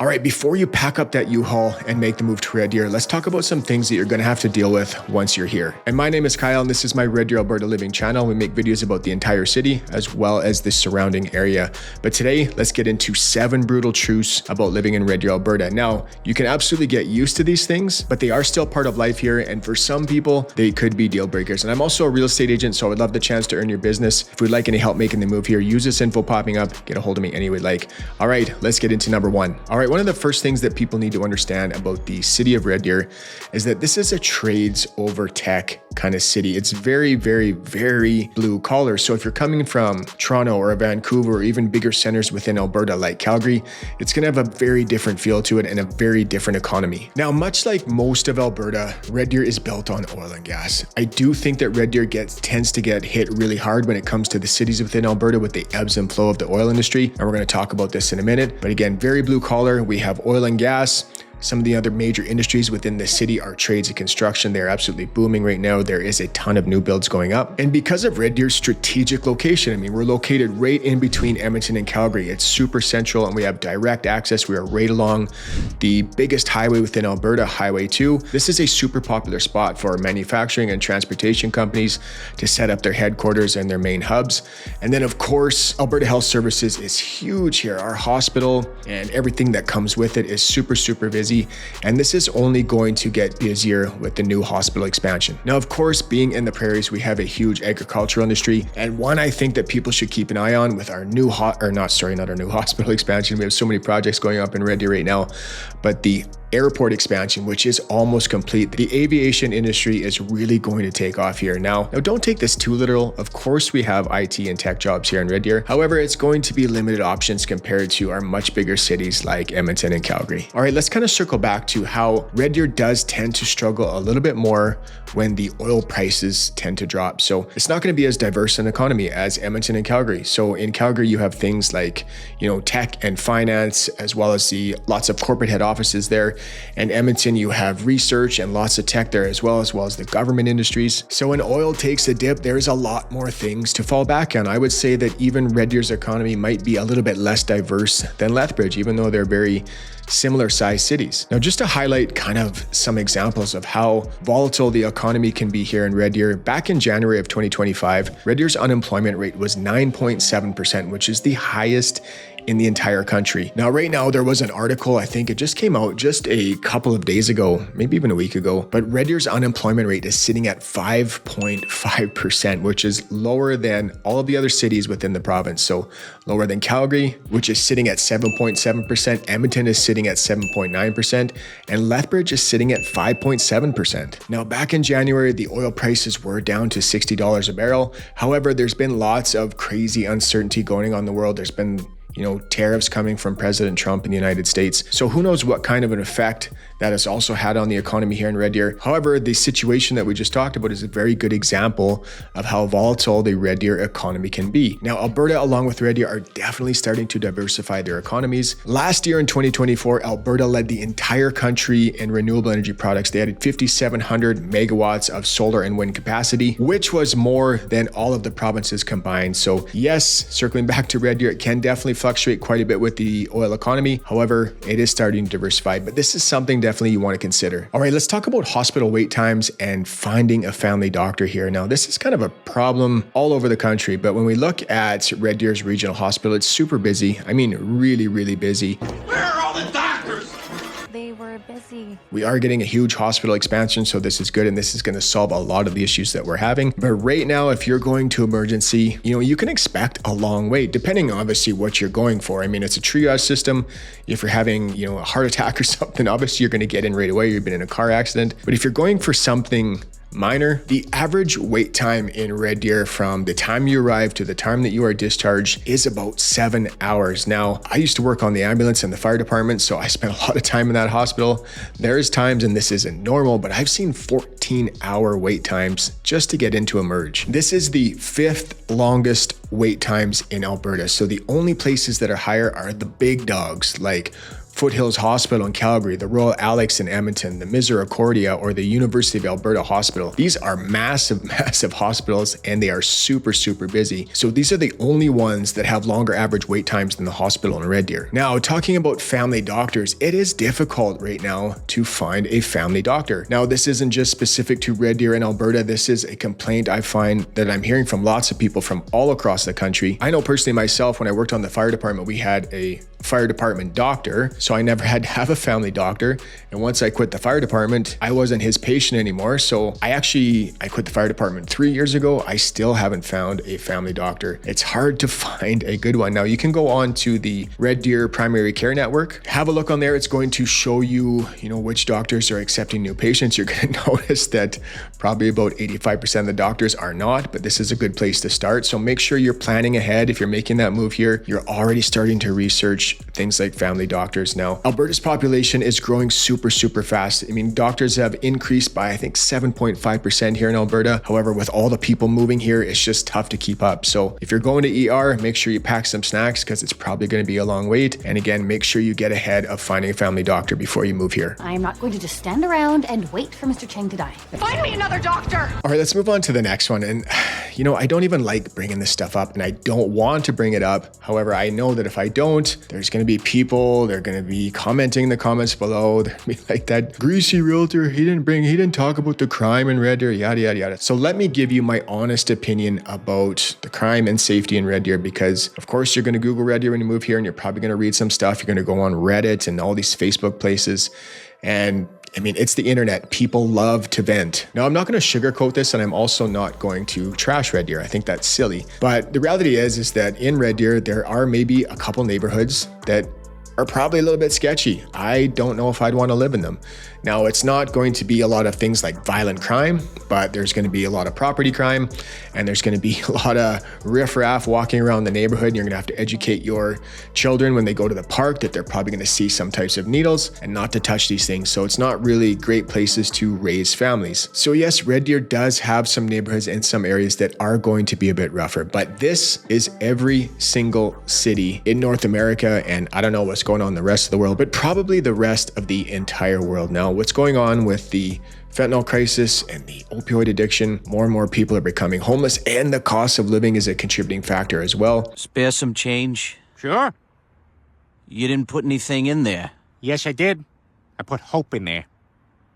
All right, before you pack up that U-Haul and make the move to Red Deer, let's talk about some things that you're going to have to deal with once you're here. And my name is Kyle, and this is my Red Deer Alberta Living channel. We make videos about the entire city as well as the surrounding area. But today, let's get into 7 brutal truths about living in Red Deer, Alberta. Now, you can absolutely get used to these things, but they are still part of life here. And for some people, they could be deal breakers. And I'm also a real estate agent, so I would love the chance to earn your business. If you'd like any help making the move here, use this info popping up, get a hold of me any way you'd like. All right, let's get into number 1. All right, one of the first things that people need to understand about the city of Red Deer is that this is a trades over tech kind of city. It's very, very, very blue collar. So if you're coming from Toronto or Vancouver or even bigger centers within Alberta like Calgary, it's going to have a very different feel to it and a very different economy. Now, much like most of Alberta, Red Deer is built on oil and gas. I do think that Red Deer tends to get hit really hard when it comes to the cities within Alberta with the ebbs and flow of the oil industry. And we're going to talk about this in a minute. But again, very blue collar. We have oil and gas. Some of the other major industries within the city are trades and construction. They're absolutely booming right now. There is a ton of new builds going up. And because of Red Deer's strategic location, I mean, we're located right in between Edmonton and Calgary. It's super central and we have direct access. We are right along the biggest highway within Alberta, Highway 2. This is a super popular spot for manufacturing and transportation companies to set up their headquarters and their main hubs. And then of course, Alberta Health Services is huge here. Our hospital and everything that comes with it is super, super busy. And this is only going to get busier with the new hospital expansion. Now, of course, being in the prairies, we have a huge agricultural industry. And one I think that people should keep an eye on with our new not our new hospital expansion. We have so many projects going up in Red Deer right now, but the airport expansion, which is almost complete. The aviation industry is really going to take off here. Now don't take this too literal. Of course, we have IT and tech jobs here in Red Deer. However, it's going to be limited options compared to our much bigger cities like Edmonton and Calgary. All right, let's kind of circle back to how Red Deer does tend to struggle a little bit more when the oil prices tend to drop. So it's not going to be as diverse an economy as Edmonton and Calgary. So in Calgary, you have things like, tech and finance, as well as lots of corporate head offices there. And Edmonton, you have research and lots of tech there as well as the government industries. So when oil takes a dip, there's a lot more things to fall back on. I would say that even Red Deer's economy might be a little bit less diverse than Lethbridge, even though they're very similar sized cities. Now, just to highlight kind of some examples of how volatile the economy can be here in Red Deer, back in January of 2025, Red Deer's unemployment rate was 9.7%, which is the highest in the entire country. Now, right now, there was an article, I think it just came out just a couple of days ago, maybe even a week ago, but Red Deer's unemployment rate is sitting at 5.5%, which is lower than all of the other cities within the province. So lower than Calgary, which is sitting at 7.7%, Edmonton is sitting at 7.9%, and Lethbridge is sitting at 5.7%. Now, back in January, the oil prices were down to $60 a barrel. However, there's been lots of crazy uncertainty going on in the world. There's been tariffs coming from President Trump in the United States. So who knows what kind of an effect that has also had on the economy here in Red Deer. However, the situation that we just talked about is a very good example of how volatile the Red Deer economy can be. Now, Alberta, along with Red Deer, are definitely starting to diversify their economies. Last year in 2024, Alberta led the entire country in renewable energy products. They added 5,700 megawatts of solar and wind capacity, which was more than all of the provinces combined. So yes, circling back to Red Deer, it can definitely fluctuate quite a bit with the oil economy. However, it is starting to diversify, but this is something definitely you want to consider. All right, let's talk about hospital wait times and finding a family doctor here. Now, this is kind of a problem all over the country, but when we look at Red Deer's regional hospital, it's super busy. I mean, really, really busy. Where are all the doctors? They were busy. We are getting a huge hospital expansion, so this is good, and this is going to solve a lot of the issues that we're having. But right now, if you're going to emergency, you can expect a long wait, depending on obviously what you're going for. I mean, it's a triage system. If you're having, a heart attack or something, obviously you're going to get in right away. You've been in a car accident. But if you're going for something minor, the average wait time in Red Deer from the time you arrive to the time that you are discharged is about 7 hours. Now, I used to work on the ambulance and the fire department, so I spent a lot of time in that hospital. There's times, and this isn't normal, but I've seen 14-hour wait times just to get into emerge. This is the 5th longest wait times in Alberta. So the only places that are higher are the big dogs like Foothills Hospital in Calgary, the Royal Alex in Edmonton, the Misericordia, or the University of Alberta Hospital. These are massive, massive hospitals, and they are super, super busy. So these are the only ones that have longer average wait times than the hospital in Red Deer. Now, talking about family doctors, it is difficult right now to find a family doctor. Now, this isn't just specific to Red Deer and Alberta. This is a complaint I find that I'm hearing from lots of people from all across the country. I know personally myself, when I worked on the fire department, we had a fire department doctor, so I never had to have a family doctor. And once I quit the fire department, I wasn't his patient anymore. So I quit the fire department 3 years ago. I still haven't found a family doctor. It's hard to find a good one. Now you can go on to the Red Deer Primary Care Network, have a look on there. It's going to show you, which doctors are accepting new patients. You're going to notice that probably about 85% of the doctors are not, but this is a good place to start. So make sure you're planning ahead. If you're making that move here, you're already starting to research things like family doctors. Now, Alberta's population is growing super, super fast. I mean, doctors have increased by, I think, 7.5% here in Alberta. However, with all the people moving here, it's just tough to keep up. So if you're going to ER, make sure you pack some snacks because it's probably going to be a long wait. And again, make sure you get ahead of finding a family doctor before you move here. I am not going to just stand around and wait for Mr. Cheng to die. Find me another doctor! All right, let's move on to the next one. And, I don't even like bringing this stuff up, and I don't want to bring it up. However, I know that if I don't, there's going to be people, they're going to be commenting in the comments below. They're going to be like, that greasy realtor, he didn't talk about the crime in Red Deer, yada, yada, yada. So let me give you my honest opinion about the crime and safety in Red Deer, because of course you're going to Google Red Deer when you move here, and you're probably going to read some stuff. You're going to go on Reddit and all these Facebook places. And I mean, it's the internet. People love to vent. Now, I'm not going to sugarcoat this, and I'm also not going to trash Red Deer. I think that's silly. But the reality is that in Red Deer, there are maybe a couple neighborhoods that are probably a little bit sketchy. I don't know if I'd want to live in them. Now, it's not going to be a lot of things like violent crime, but there's going to be a lot of property crime, and there's going to be a lot of riffraff walking around the neighborhood. And you're going to have to educate your children when they go to the park that they're probably going to see some types of needles and not to touch these things. So it's not really great places to raise families. So yes, Red Deer does have some neighborhoods in some areas that are going to be a bit rougher, but this is every single city in North America, and I don't know what's going on in the rest of the world, but probably the rest of the entire world. Now, what's going on with the fentanyl crisis and the opioid addiction, more and more people are becoming homeless, and the cost of living is a contributing factor as well. Spare some change? Sure. You didn't put anything in there. Yes, I did. I put hope in there.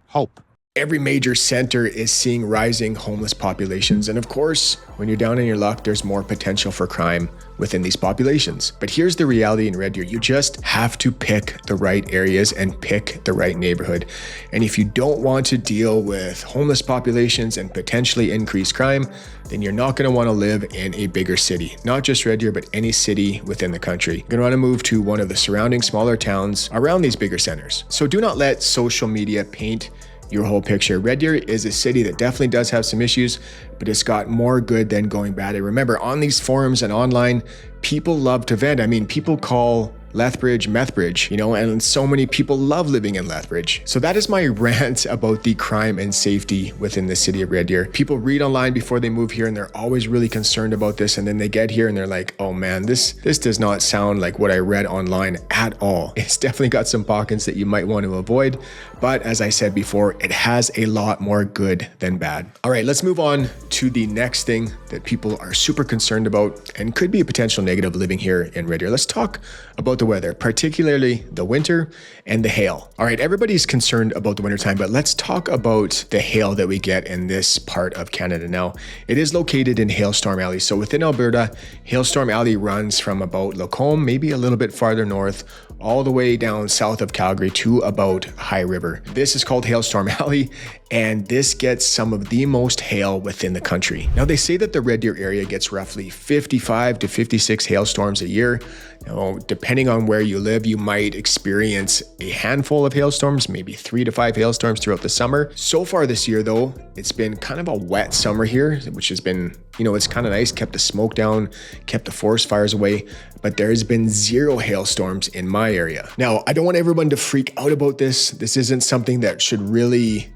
Hope. Every major center is seeing rising homeless populations. And of course, when you're down in your luck, there's more potential for crime within these populations. But here's the reality in Red Deer. You just have to pick the right areas and pick the right neighborhood. And if you don't want to deal with homeless populations and potentially increased crime, then you're not going to want to live in a bigger city. Not just Red Deer, but any city within the country. You're going to want to move to one of the surrounding smaller towns around these bigger centers. So do not let social media paint your whole picture. Red Deer is a city that definitely does have some issues, but it's got more good than going bad. And remember, on these forums and online, people love to vent. I mean, people call Lethbridge, Methbridge, and so many people love living in Lethbridge. So that is my rant about the crime and safety within the city of Red Deer. People read online before they move here, and they're always really concerned about this. And then they get here and they're like, oh man, this does not sound like what I read online at all. It's definitely got some pockets that you might want to avoid. But as I said before, it has a lot more good than bad. All right, let's move on to the next thing that people are super concerned about and could be a potential negative living here in Red Deer. Let's talk about the weather, particularly the winter and the hail. All right, everybody's concerned about the wintertime, but let's talk about the hail that we get in this part of Canada. Now, it is located in Hailstorm Alley. So within Alberta, Hailstorm Alley runs from about Lacombe, maybe a little bit farther north, all the way down south of Calgary to about High River. This is called Hailstorm Alley, and this gets some of the most hail within the country. Now, they say that the Red Deer area gets roughly 55 to 56 hailstorms a year. Now, depending on where you live, you might experience a handful of hailstorms, maybe 3 to 5 hailstorms throughout the summer. So far this year, though, it's been kind of a wet summer here, which has been, it's kind of nice, kept the smoke down, kept the forest fires away, but there's been 0 hailstorms in my area. Now, I don't want everyone to freak out about this. This isn't something that should really,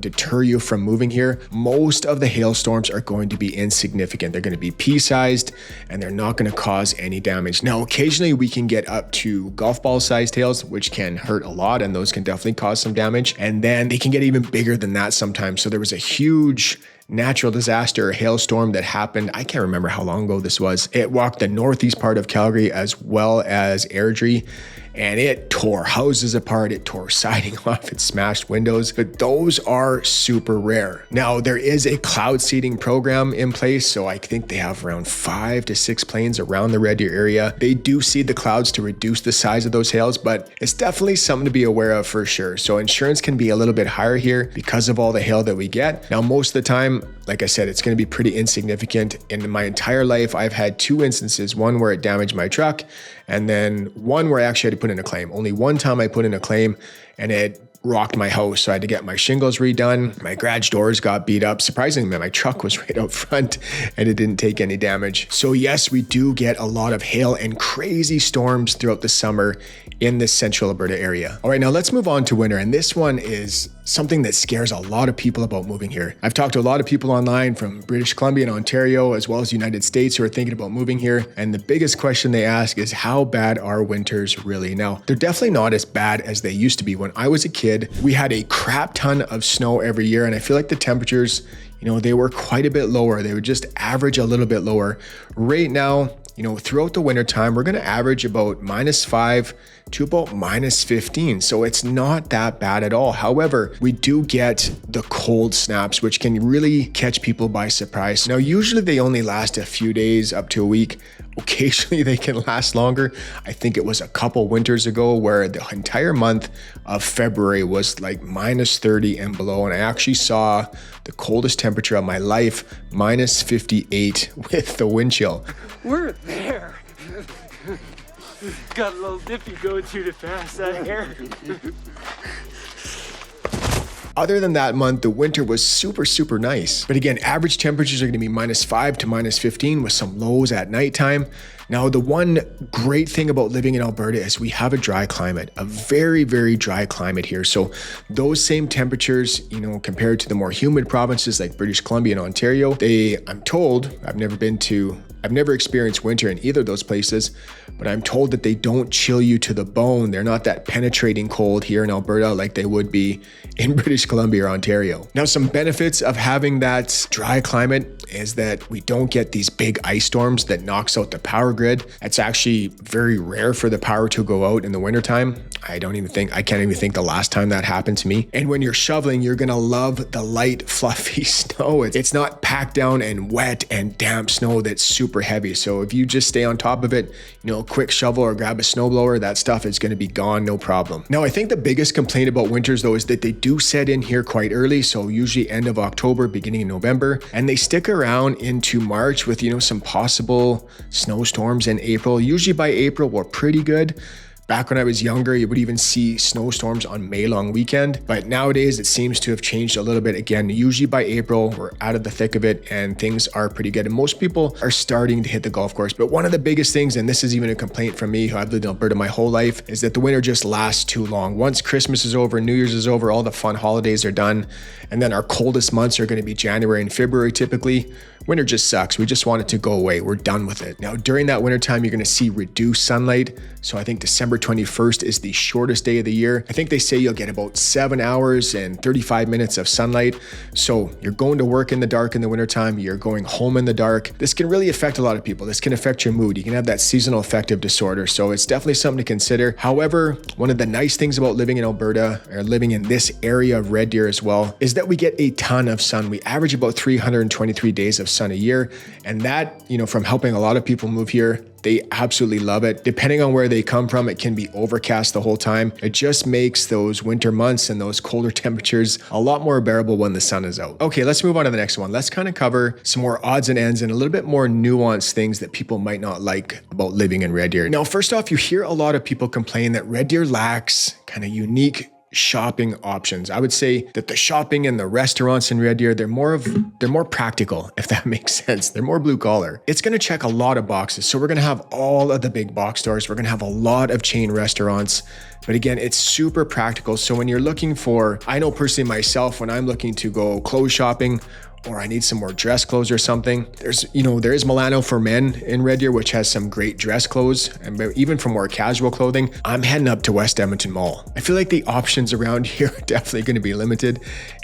deter you from moving here, most of the hailstorms are going to be insignificant. They're going to be pea-sized and they're not going to cause any damage. Now, occasionally we can get up to golf ball sized hails, which can hurt a lot, and those can definitely cause some damage. And then they can get even bigger than that sometimes. So there was a huge natural disaster, a hailstorm that happened. I can't remember how long ago this was. It walked the northeast part of Calgary as well as Airdrie, and it tore houses apart, it tore siding off, it smashed windows, but those are super rare. Now, there is a cloud seeding program in place, so I think they have around 5 to 6 planes around the Red Deer area. They do seed the clouds to reduce the size of those hails, but it's definitely something to be aware of for sure. So insurance can be a little bit higher here because of all the hail that we get. Now, most of the time, like I said, it's going to be pretty insignificant. In my entire life, I've had 2 instances, one where it damaged my truck, and then one where I actually had to put in a claim. Only one time I put in a claim and it rocked my house. So I had to get my shingles redone. My garage doors got beat up. Surprisingly, my truck was right out front and it didn't take any damage. So yes, we do get a lot of hail and crazy storms throughout the summer in this central Alberta area. All right, now let's move on to winter. And this one is something that scares a lot of people about moving here. I've talked to a lot of people online from British Columbia and Ontario, as well as the United States, who are thinking about moving here. And the biggest question they ask is, how bad are winters really? Now, they're definitely not as bad as they used to be. When I was a kid, we had a crap ton of snow every year. And I feel like the temperatures, they were quite a bit lower. They would just average a little bit lower. Right now, throughout the winter time, we're going to average about -5 to about -15. So it's not that bad at all. However, we do get the cold snaps, which can really catch people by surprise. Now, usually they only last a few days up to a week. Occasionally they can last longer. I think it was a couple winters ago where the entire month of February was like -30 and below. And I actually saw the coldest temperature of my life, -58 with the wind chill. We're there. Got a little dippy going too fast out here. Other than that month, the winter was super nice. But again, average temperatures are going to be -5 to -15 with some lows at nighttime. Now, the one great thing about living in Alberta is we have a dry climate, a very dry climate here. So those same temperatures, compared to the more humid provinces like British Columbia and Ontario, I'm told, I've never experienced winter in either of those places, but I'm told that they don't chill you to the bone. They're not that penetrating cold here in Alberta like they would be in British Columbia or Ontario. Now, some benefits of having that dry climate is that we don't get these big ice storms that knocks out the power grid. It's actually very rare for the power to go out in the wintertime. I can't even think the last time that happened to me. And when you're shoveling, you're gonna love the light, fluffy snow. It's not packed down and wet and damp snow that's super heavy. So if you just stay on top of it, quick shovel or grab a snowblower, that stuff is gonna be gone, no problem. Now, I think the biggest complaint about winters though is that they do set in here quite early. So usually end of October, beginning of November, and they stick around into March with, some possible snowstorms in April. Usually by April, we're pretty good. Back when I was younger, you would even see snowstorms on May long weekend. But nowadays, it seems to have changed a little bit. Again, usually by April, we're out of the thick of it and things are pretty good. And most people are starting to hit the golf course. But one of the biggest things, and this is even a complaint from me, who I've lived in Alberta my whole life, is that the winter just lasts too long. Once Christmas is over, New Year's is over, all the fun holidays are done. And then our coldest months are going to be January and February typically. Winter just sucks. We just want it to go away. We're done with it. Now, during that winter time, you're going to see reduced sunlight. So I think December 21st is the shortest day of the year. I think they say you'll get about 7 hours and 35 minutes of sunlight. So you're going to work in the dark in the wintertime. You're going home in the dark. This can really affect a lot of people. This can affect your mood. You can have that seasonal affective disorder. So it's definitely something to consider. However, one of the nice things about living in Alberta, or living in this area of Red Deer as well, is that we get a ton of sun. We average about 323 days of sun a year. And that, from helping a lot of people move here, they absolutely love it. Depending on where they come from, it can be overcast the whole time. It just makes those winter months and those colder temperatures a lot more bearable when the sun is out. Okay, let's move on to the next one. Let's kind of cover some more odds and ends and a little bit more nuanced things that people might not like about living in Red Deer. Now, first off, you hear a lot of people complain that Red Deer lacks kind of unique shopping options. I would say that the shopping and the restaurants in Red Deer, they're more practical, if that makes sense. They're more blue collar. It's going to check a lot of boxes. So we're going to have all of the big box stores. We're going to have a lot of chain restaurants. But again, it's super practical. So when you're looking for, I know personally myself, when I'm looking to go clothes shopping, or I need some more dress clothes or something. There is Milano for men in Red Deer, which has some great dress clothes. And even for more casual clothing, I'm heading up to West Edmonton Mall. I feel like the options around here are definitely going to be limited.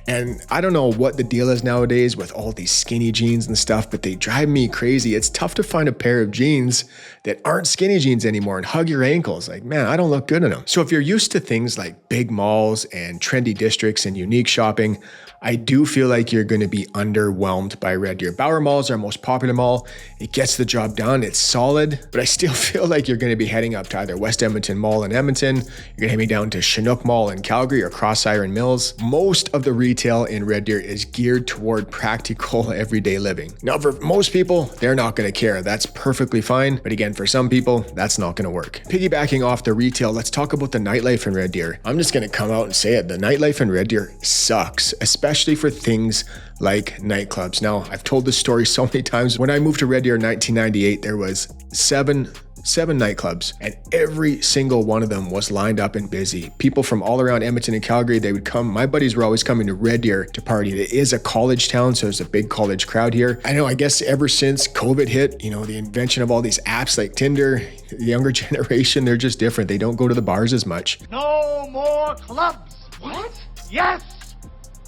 And I don't know what the deal is nowadays with all these skinny jeans and stuff, but they drive me crazy. It's tough to find a pair of jeans that aren't skinny jeans anymore and hug your ankles. Like, man, I don't look good in them. So if you're used to things like big malls and trendy districts and unique shopping, I do feel like you're going to be underwhelmed by Red Deer. Bauer Mall is our most popular mall. It gets the job done. It's solid, but I still feel like you're going to be heading up to either West Edmonton Mall in Edmonton. You're going to head me down to Chinook Mall in Calgary or Cross Iron Mills. Most of the retail in Red Deer is geared toward practical everyday living. Now, for most people, they're not going to care. That's perfectly fine. But again, for some people, that's not going to work. Piggybacking off the retail, let's talk about the nightlife in Red Deer. I'm just going to come out and say it. The nightlife in Red Deer sucks, especially for things like nightclubs. Now, I've told this story so many times. When I moved to Red Deer in 1998, there was seven nightclubs, and every single one of them was lined up and busy. People from all around Edmonton and Calgary, they would come. My buddies were always coming to Red Deer to party. It is a college town, so there's a big college crowd here. I know, I guess ever since COVID hit, the invention of all these apps like Tinder, the younger generation, they're just different. They don't go to the bars as much. No more clubs. What? Yes.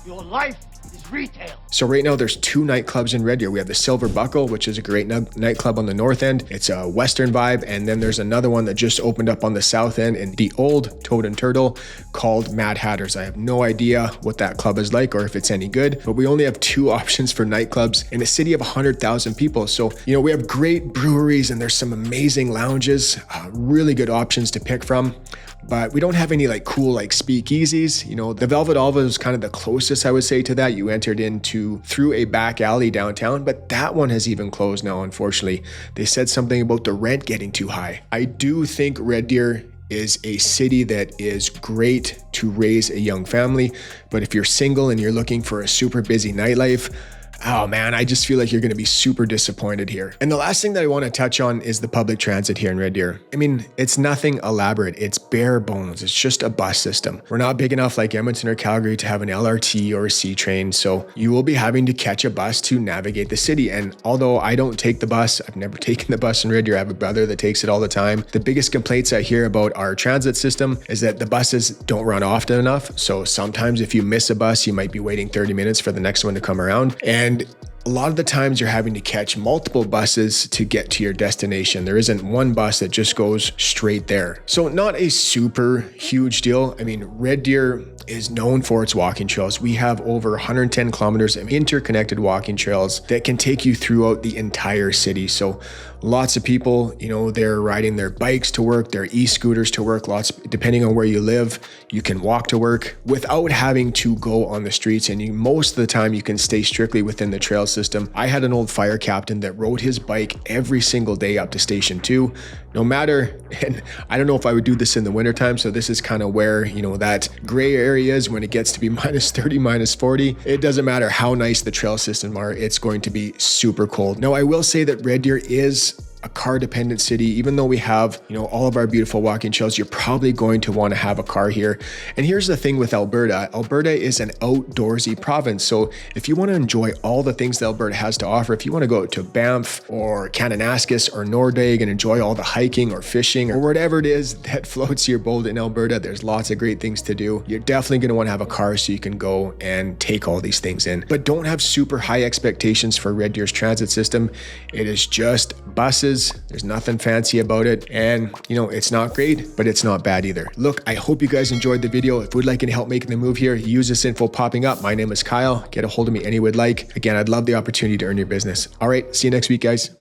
Your life is retail. So right now there's 2 nightclubs in Red Deer. We have the Silver Buckle, which is a great nightclub on the north end. It's a Western vibe. And then there's another one that just opened up on the south end in the old Toad and Turtle called Mad Hatters. I have no idea what that club is like or if it's any good, but we only have 2 options for nightclubs in a city of 100,000 people. So, we have great breweries and there's some amazing lounges, really good options to pick from. But we don't have any cool speakeasies. The Velvet Alva is kind of the closest I would say to that. You entered through a back alley downtown, but that one has even closed now, unfortunately. They said something about the rent getting too high. I do think Red Deer is a city that is great to raise a young family, but if you're single and you're looking for a super busy nightlife, oh man, I just feel like you're going to be super disappointed here. And the last thing that I want to touch on is the public transit here in Red Deer. I mean, it's nothing elaborate. It's bare bones. It's just a bus system. We're not big enough like Edmonton or Calgary to have an LRT or a C train. So you will be having to catch a bus to navigate the city. And although I don't take the bus, I've never taken the bus in Red Deer. I have a brother that takes it all the time. The biggest complaints I hear about our transit system is that the buses don't run often enough. So sometimes if you miss a bus, you might be waiting 30 minutes for the next one to come around. And a lot of the times you're having to catch multiple buses to get to your destination. There isn't one bus that just goes straight there. So not a super huge deal. I mean, Red Deer is known for its walking trails. We have over 110 kilometers of interconnected walking trails that can take you throughout the entire city. So lots of people, they're riding their bikes to work, their e-scooters to work. Lots, depending on where you live, you can walk to work without having to go on the streets. And most of the time you can stay strictly within the trail system. I had an old fire captain that rode his bike every single day up to Station 2, no matter, and I don't know if I would do this in the wintertime. So this is kind of where, that gray area is when it gets to be minus 30, minus 40. It doesn't matter how nice the trail system are, it's going to be super cold. Now, I will say that Red Deer is a car dependent city. Even though we have, all of our beautiful walking trails, you're probably going to want to have a car here. And here's the thing with Alberta. Alberta is an outdoorsy province. So if you want to enjoy all the things that Alberta has to offer, if you want to go to Banff or Kananaskis or Nordegg and enjoy all the hiking or fishing or whatever it is that floats your boat in Alberta, there's lots of great things to do. You're definitely going to want to have a car so you can go and take all these things in. But don't have super high expectations for Red Deer's transit system. It is just buses. There's nothing fancy about it. And, it's not great, but it's not bad either. Look, I hope you guys enjoyed the video. If you would like any help making the move here, use this info popping up. My name is Kyle. Get a hold of me any way you'd like. Again, I'd love the opportunity to earn your business. All right, see you next week, guys.